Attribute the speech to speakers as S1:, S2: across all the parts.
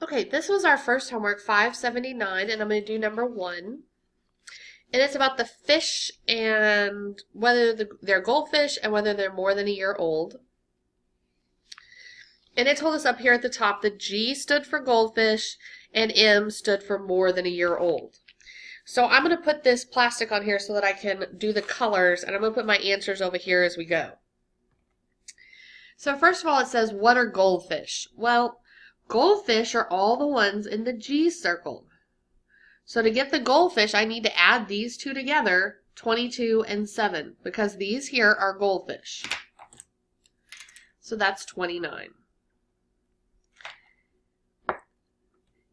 S1: Okay, this was our first homework, 579, and I'm going to do number 1. And it's about the fish and whether they're goldfish and whether they're more than a year old. And it told us up here at the top that G stood for goldfish and M stood for more than a year old. So I'm going to put this plastic on here so that I can do the colors, and I'm going to put my answers over here as we go. So first of all, it says, what are goldfish? Well, goldfish are all the ones in the G circle. So to get the goldfish, I need to add these two together, 22 and 7, because these here are goldfish. So that's 29.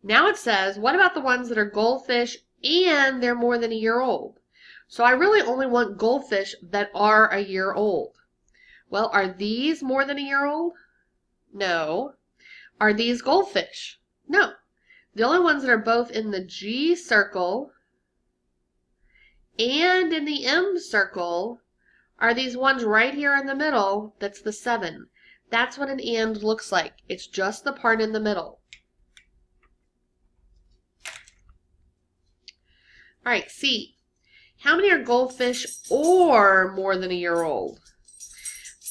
S1: Now it says, what about the ones that are goldfish and they're more than a year old? So I really only want goldfish that are a year old. Well, are these more than a year old? No. Are these goldfish? No. The only ones that are both in the G circle and in the M circle are these ones right here in the middle. That's the 7. That's what an and looks like. It's just the part in the middle. All right, C. How many are goldfish or more than a year old?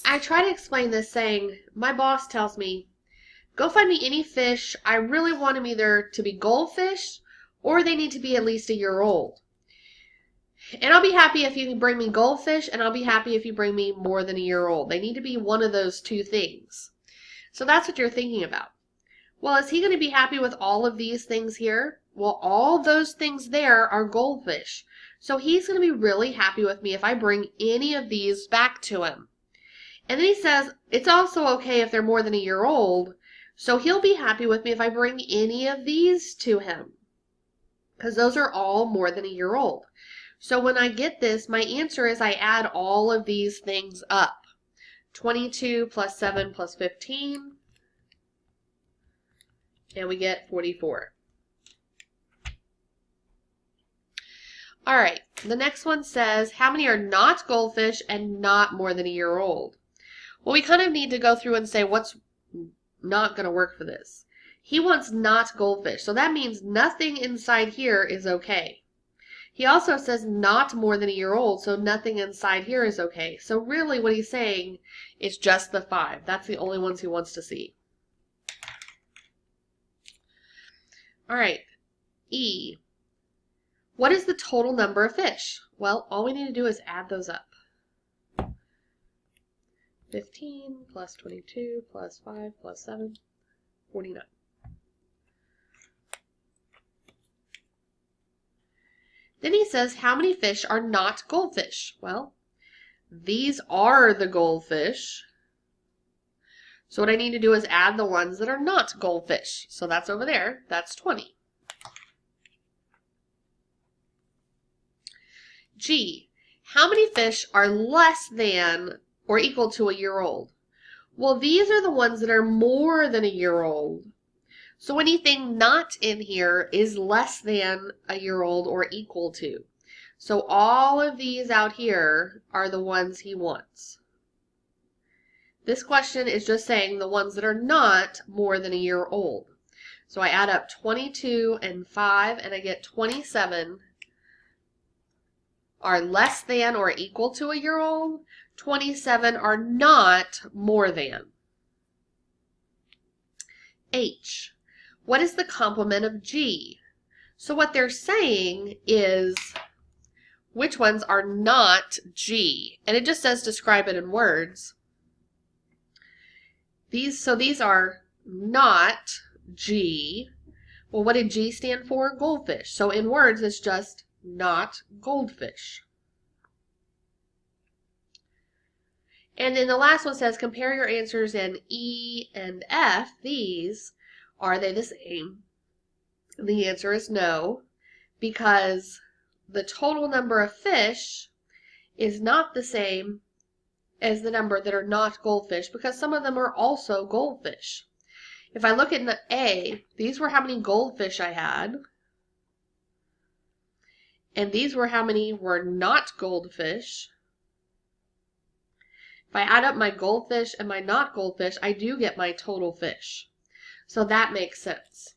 S1: I try to explain this saying, my boss tells me, go find me any fish. I really want them either to be goldfish or they need to be at least a year old. And I'll be happy if you can bring me goldfish, and I'll be happy if you bring me more than a year old. They need to be one of those two things. So that's what you're thinking about. Well, is he going to be happy with all of these things here? Well, all those things there are goldfish. So he's going to be really happy with me if I bring any of these back to him. And then he says, it's also okay if they're more than a year old. So he'll be happy with me if I bring any of these to him, because those are all more than a year old. So when I get this, my answer is I add all of these things up. 22 plus 7 plus 15. And we get 44. All right, the next one says, how many are not goldfish and not more than a year old? Well, we kind of need to go through and say what's not going to work for this. He wants not goldfish, so that means nothing inside here is okay. He also says not more than a year old, so nothing inside here is okay. So really what he's saying is just the 5. That's the only ones he wants to see. All right, E. What is the total number of fish? Well, all we need to do is add those up. 15 plus 22 plus 5 plus 7, 49. Then he says, how many fish are not goldfish? Well, these are the goldfish. So what I need to do is add the ones that are not goldfish. So that's over there. That's 20. G. How many fish are less than or equal to a year old? Well, these are the ones that are more than a year old. So anything not in here is less than a year old or equal to. So all of these out here are the ones he wants. This question is just saying the ones that are not more than a year old. So I add up 22 and 5 and I get 27 are less than or equal to a year old. 27 are not more than. H. What is the complement of G? So what they're saying is which ones are not G. And it just says describe it in words. These are not G. Well, what did G stand for? Goldfish. So in words, it's just not goldfish. And then the last one says compare your answers in E and F. These, are they the same? The answer is no, because the total number of fish is not the same as the number that are not goldfish, because some of them are also goldfish. If I look at the A, these were how many goldfish I had, and these were how many were not goldfish. If I add up my goldfish and my not goldfish, I do get my total fish. So that makes sense.